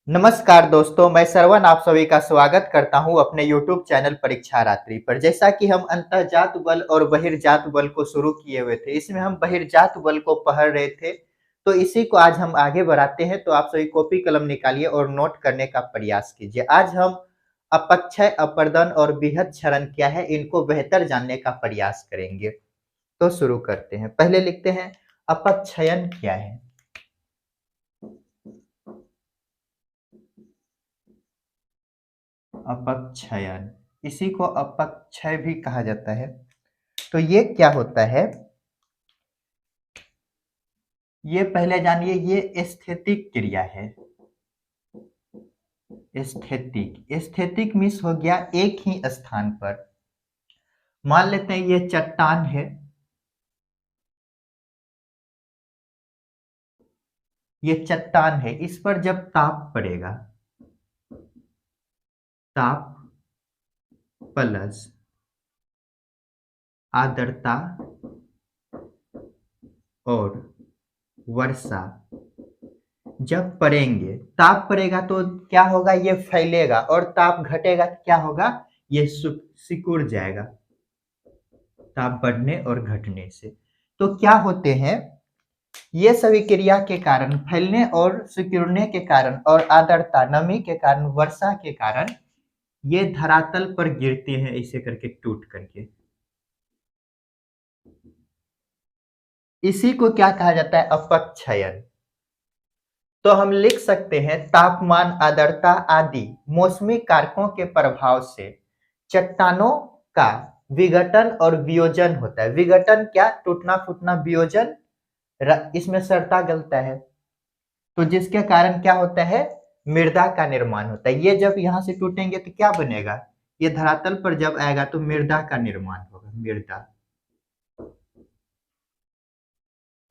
नमस्कार दोस्तों, मैं श्रवण आप सभी का स्वागत करता हूं अपने YouTube चैनल परीक्षा रात्रि पर। जैसा कि हम अंतर्जात बल और बहिर्जात बल को शुरू किए हुए थे, इसमें हम बहिर्जात बल को पढ़ रहे थे, तो इसी को आज हम आगे बढ़ाते हैं। तो आप सभी कॉपी कलम निकालिए और नोट करने का प्रयास कीजिए। आज हम अपक्षय, अपरदन और बृहद क्षरण क्या है, इनको बेहतर जानने का प्रयास करेंगे। तो शुरू करते हैं। पहले लिखते हैं अपक्षयन क्या है। अपक्षयन, इसी को अपक्षय भी कहा जाता है। तो ये क्या होता है, ये पहले जानिए। ये स्थैतिक क्रिया है। स्थैतिक मीन्स हो गया एक ही स्थान पर। मान लेते हैं ये चट्टान है, ये चट्टान है। इस पर जब ताप पड़ेगा, ताप प्लस आर्द्रता और वर्षा जब पड़ेंगे, ताप पड़ेगा तो क्या होगा, ये फैलेगा, और ताप घटेगा तो क्या होगा, ये सिकुड़ जाएगा ताप बढ़ने और घटने से। तो क्या होते हैं, ये सभी क्रिया के कारण, फैलने और सिकुड़ने के कारण और आर्द्रता नमी के कारण, वर्षा के कारण ये धरातल पर गिरते हैं, ऐसे करके टूट करके। इसी को क्या कहा जाता है, अपक्षयन। तो हम लिख सकते हैं तापमान, आर्द्रता आदि मौसमी कारकों के प्रभाव से चट्टानों का विघटन और वियोजन होता है। विघटन क्या, टूटना फूटना, वियोजन इसमें सरता गलता है, तो जिसके कारण क्या होता है, मृदा का निर्माण होता है। ये जब यहाँ से टूटेंगे तो क्या बनेगा, ये धरातल पर जब आएगा तो मृदा का निर्माण होगा, मृदा।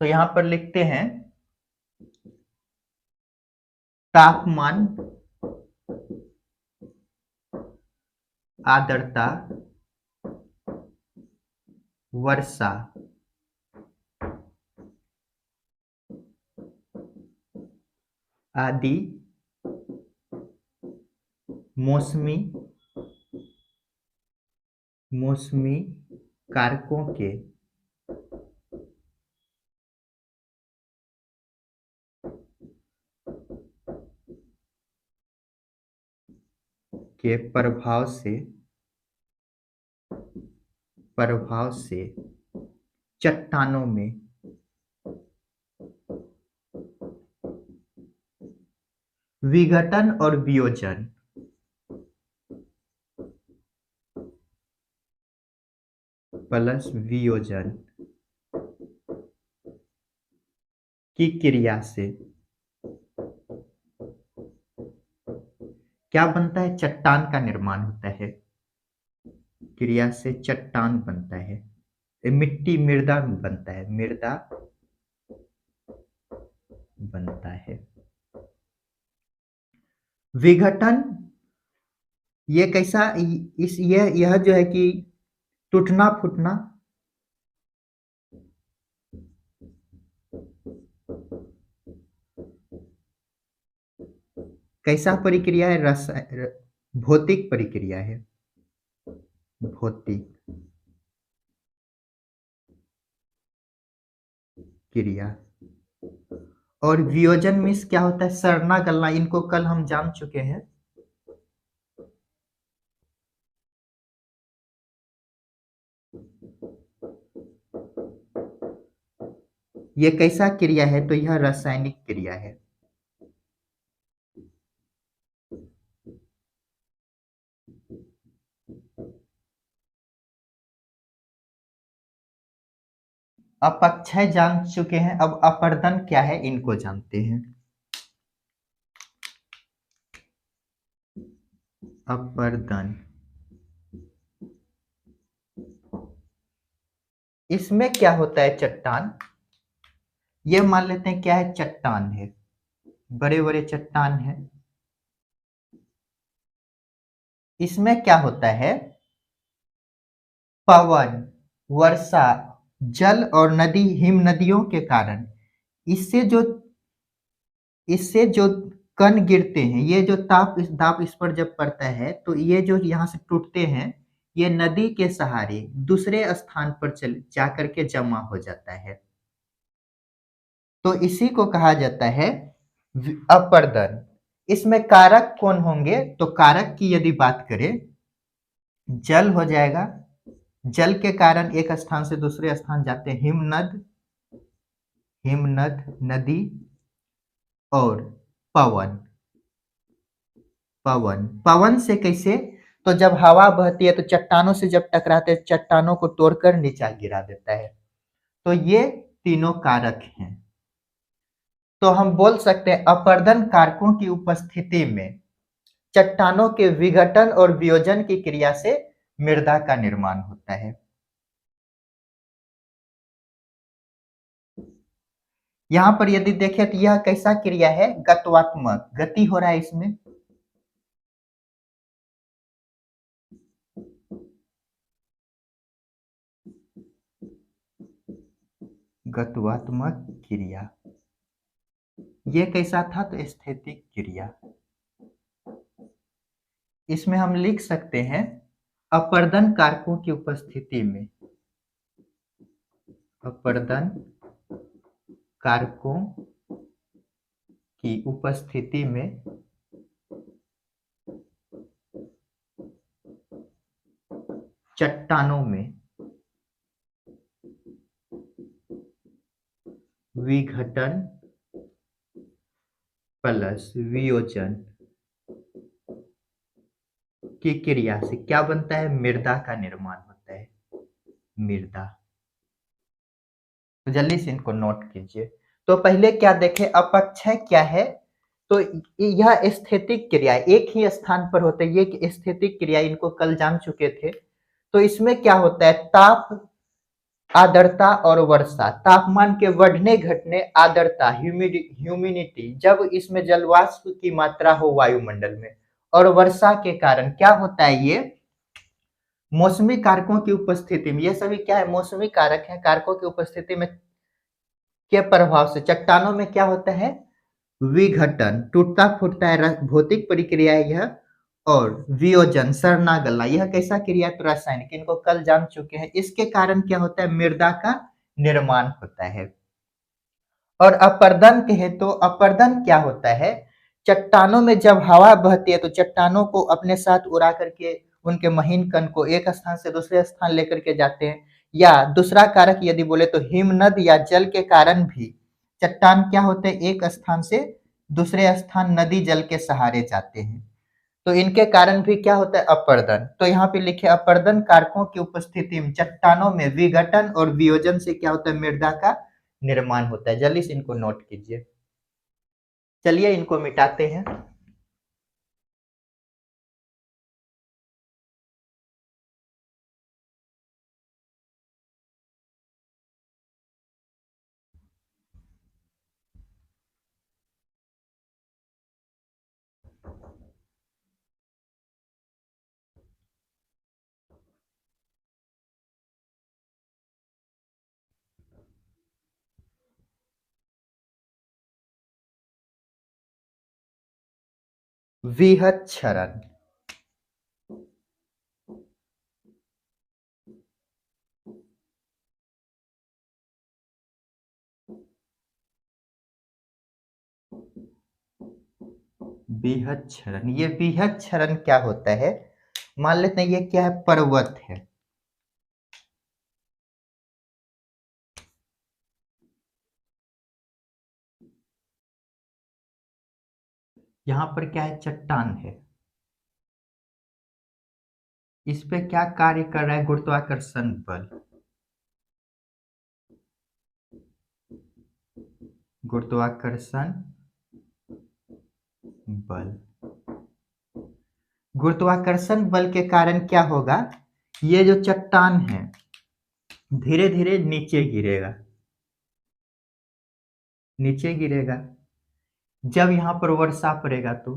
तो यहाँ पर लिखते हैं तापमान, आर्द्रता, वर्षा आदि मौसमी कारकों के प्रभाव से चट्टानों में विघटन और वियोजन प्लस वियोजन की क्रिया से क्या बनता है, चट्टान का निर्माण होता है। क्रिया से चट्टान बनता है, मिट्टी, मृदा बनता है, मृदा बनता है। विघटन ये कैसा, इस यह जो है कि टूटना फूटना, कैसा प्रक्रिया है, भौतिक प्रक्रिया है, भौतिक क्रिया। और वियोजन मीन्स क्या होता है, सड़ना गलना, इनको कल हम जान चुके हैं। ये कैसा क्रिया है, तो यह रासायनिक क्रिया है। अपक्षय जान चुके हैं, अब अपरदन क्या है इनको जानते हैं। अपरदन, इसमें क्या होता है, चट्टान, ये मान लेते हैं क्या है, चट्टान है, बड़े बड़े चट्टान है। इसमें क्या होता है, पवन, वर्षा, जल और नदी, हिम नदियों के कारण इससे जो कण गिरते हैं, ये जो दाब इस पर जब पड़ता है तो ये जो यहाँ से टूटते हैं, ये नदी के सहारे दूसरे स्थान पर चल जाकर के जमा हो जाता है। तो इसी को कहा जाता है अपर्दन। इसमें कारक कौन होंगे? तो कारक की यदि बात करें, जल हो जाएगा, जल के कारण एक स्थान से दूसरे स्थान जाते हैं हिमनद, हिमनद नदी, और पवन, पवन, पवन से कैसे? तो जब हवा बहती है तो चट्टानों से जब टकराते हैं, चट्टानों को तोड़कर नीचा गिरा देता है। तो ये तीनों कारक हैं। तो हम बोल सकते हैं अपर्दन कारकों की उपस्थिति में चट्टानों के विघटन और वियोजन की क्रिया से मृदा का निर्माण होता है। यहां पर यदि देखें तो यह कैसा क्रिया है? गत्वात्मक, गति हो रहा है इसमें। गत्वात्मक क्रिया। ये कैसा था? तो स्थैतिक क्रिया। इसमें हम लिख सकते हैं अपर्दन कारकों की उपस्थिति में, अपर्दन कारकों की उपस्थिति में चट्टानों में विघटन प्लस वियोजन की क्रिया से क्या बनता है? मृदा का निर्माण होता है, मृदा। तो जल्दी से इनको नोट कीजिए। तो पहले क्या देखें, अपक्षय क्या है? तो यह स्थैतिक क्रिया एक ही स्थान पर होता है, ये स्थैतिक क्रिया, इनको कल जान चुके थे। तो इसमें क्या होता है? ताप, आर्द्रता और वर्षा, तापमान के बढ़ने घटने, आर्द्रता ह्यूमिडिटी, जब इसमें जलवाष्प की मात्रा हो वायुमंडल में, और वर्षा के कारण क्या होता है? ये मौसमी कारकों की उपस्थिति में, ये सभी क्या है? मौसमी कारक है। कारकों की उपस्थिति में के प्रभाव से चट्टानों में क्या होता है? विघटन, टूटता फूटता है, भौतिक प्रक्रिया है यह। और वियोजन, सड़ना गलना, यह कैसा क्रिया? तो रासायनिक, इनको कल जान चुके हैं। इसके कारण क्या होता है? मृदा का निर्माण होता है। और अपर्दन कहे तो अपर्दन क्या होता है? चट्टानों में जब हवा बहती है तो चट्टानों को अपने साथ उड़ा करके उनके महीन कण को एक स्थान से दूसरे स्थान लेकर के जाते हैं। या दूसरा कारक यदि बोले तो हिमनद या जल के कारण भी चट्टान क्या होते हैं? एक स्थान से दूसरे स्थान नदी जल के सहारे जाते हैं। तो इनके कारण भी क्या होता है? अपर्दन। तो यहाँ पे लिखे अपर्दन कारकों की उपस्थिति में चट्टानों में विघटन और वियोजन से क्या होता है? मृदा का निर्माण होता है। जल्दी से इनको नोट कीजिए। चलिए इनको मिटाते हैं। वृहत क्षरण, वृहत क्षरण, ये वृहत क्षरण क्या होता है? मान लेते हैं ये क्या है? पर्वत है। यहाँ पर क्या है? चट्टान है। इस पे क्या कार्य कर रहा है? गुरुत्वाकर्षण बल, गुरुत्वाकर्षण बल। गुरुत्वाकर्षण बल के कारण क्या होगा? ये जो चट्टान है धीरे धीरे नीचे गिरेगा, नीचे गिरेगा। जब यहाँ पर वर्षा पड़ेगा तो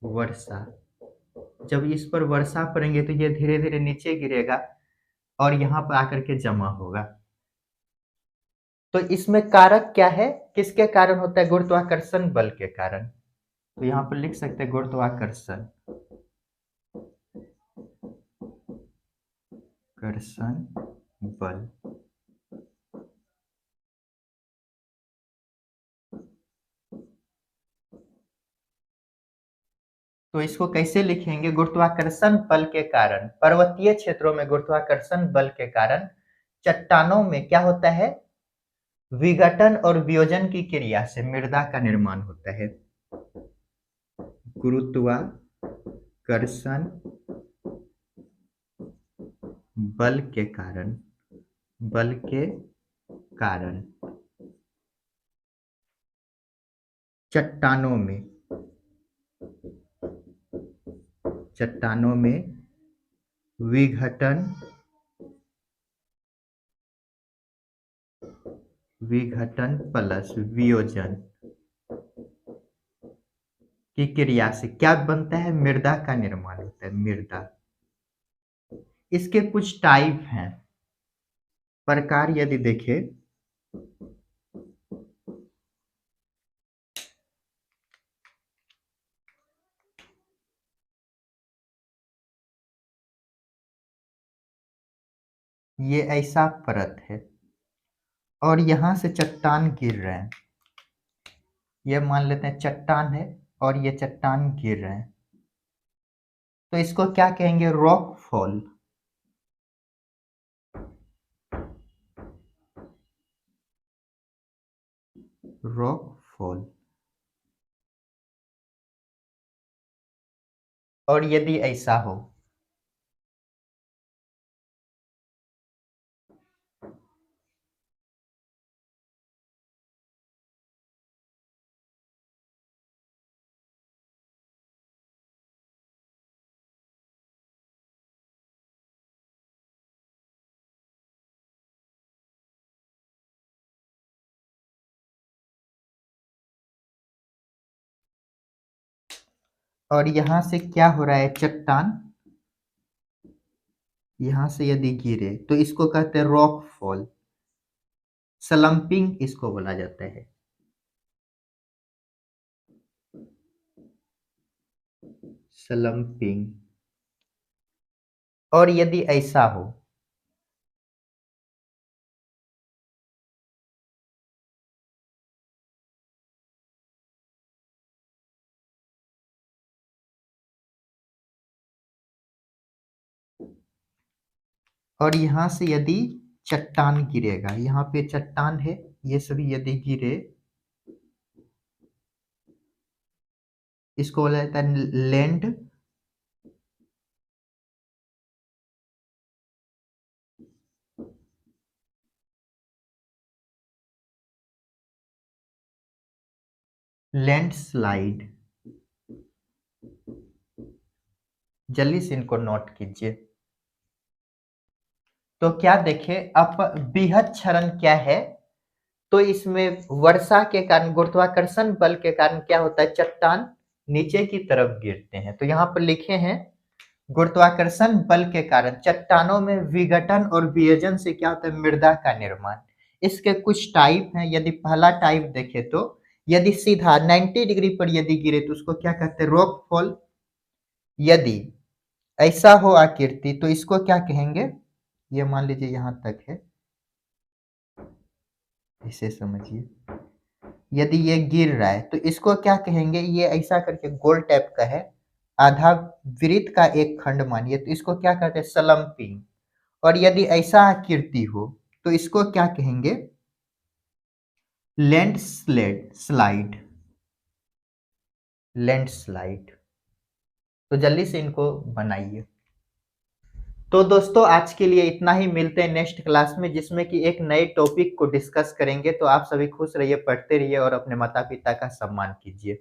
वर्षा, जब इस पर वर्षा पड़ेंगे तो ये धीरे धीरे नीचे गिरेगा और यहाँ पर आकर के जमा होगा। तो इसमें कारक क्या है? किसके कारण होता है? गुरुत्वाकर्षण बल के कारण। तो यहाँ पर लिख सकते हैं गुरुत्वाकर्षण कर्षण बल। तो इसको कैसे लिखेंगे? गुरुत्वाकर्षण बल के कारण, पर्वतीय क्षेत्रों में गुरुत्वाकर्षण बल के कारण चट्टानों में क्या होता है? विघटन और वियोजन की क्रिया से मृदा का निर्माण होता है। गुरुत्वाकर्षण बल के कारण चट्टानों में विघटन प्लस वियोजन की क्रिया से क्या बनता है? मृदा का निर्माण होता है, मृदा। इसके कुछ टाइप हैं, प्रकार यदि देखें ये ऐसा परत है और यहां से चट्टान गिर रहे हैं, ये मान लेते हैं चट्टान है और ये चट्टान गिर रहे हैं, तो इसको क्या कहेंगे? Rock fall. Rock fall. और यदि ऐसा हो और यहां से क्या हो रहा है? चट्टान यहां से यदि गिरे तो इसको कहते हैं रॉक फॉल। स्लंपिंग इसको बोला जाता है। स्लंपिंग। और यदि ऐसा हो और यहां से यदि चट्टान गिरेगा, यहाँ पे चट्टान है, ये सभी यदि गिरे, इसको बोला जाता है लैंड लैंडस्लाइड। जल्दी से इनको नोट कीजिए। तो क्या देखें अब बृहद क्षरण क्या है? तो इसमें वर्षा के कारण, गुरुत्वाकर्षण बल के कारण क्या होता है? चट्टान नीचे की तरफ गिरते हैं। तो यहाँ पर लिखे हैं गुरुत्वाकर्षण बल के कारण चट्टानों में विघटन और वियोजन से क्या होता है? मृदा का निर्माण। इसके कुछ टाइप हैं। यदि पहला टाइप देखें तो यदि सीधा 90 डिग्री पर यदि गिरे तो उसको क्या कहते हैं? Rock fall. यदि ऐसा हो आकृति तो इसको क्या कहेंगे? ये मान लीजिए यहां तक है, इसे समझिए। यदि ये गिर रहा है तो इसको क्या कहेंगे? ये ऐसा करके गोल टाइप का है, आधा वृत्त का एक खंड मानिए, तो इसको क्या कहते हैं? स्लंपिंग। और यदि ऐसा आकृति हो तो इसको क्या कहेंगे? लैंडस्लाइड। लैंडस्लाइड। तो जल्दी से इनको बनाइए। तो दोस्तों आज के लिए इतना ही। मिलते हैं नेक्स्ट क्लास में, जिसमें कि एक नए टॉपिक को डिस्कस करेंगे। तो आप सभी खुश रहिए, पढ़ते रहिए और अपने माता पिता का सम्मान कीजिए।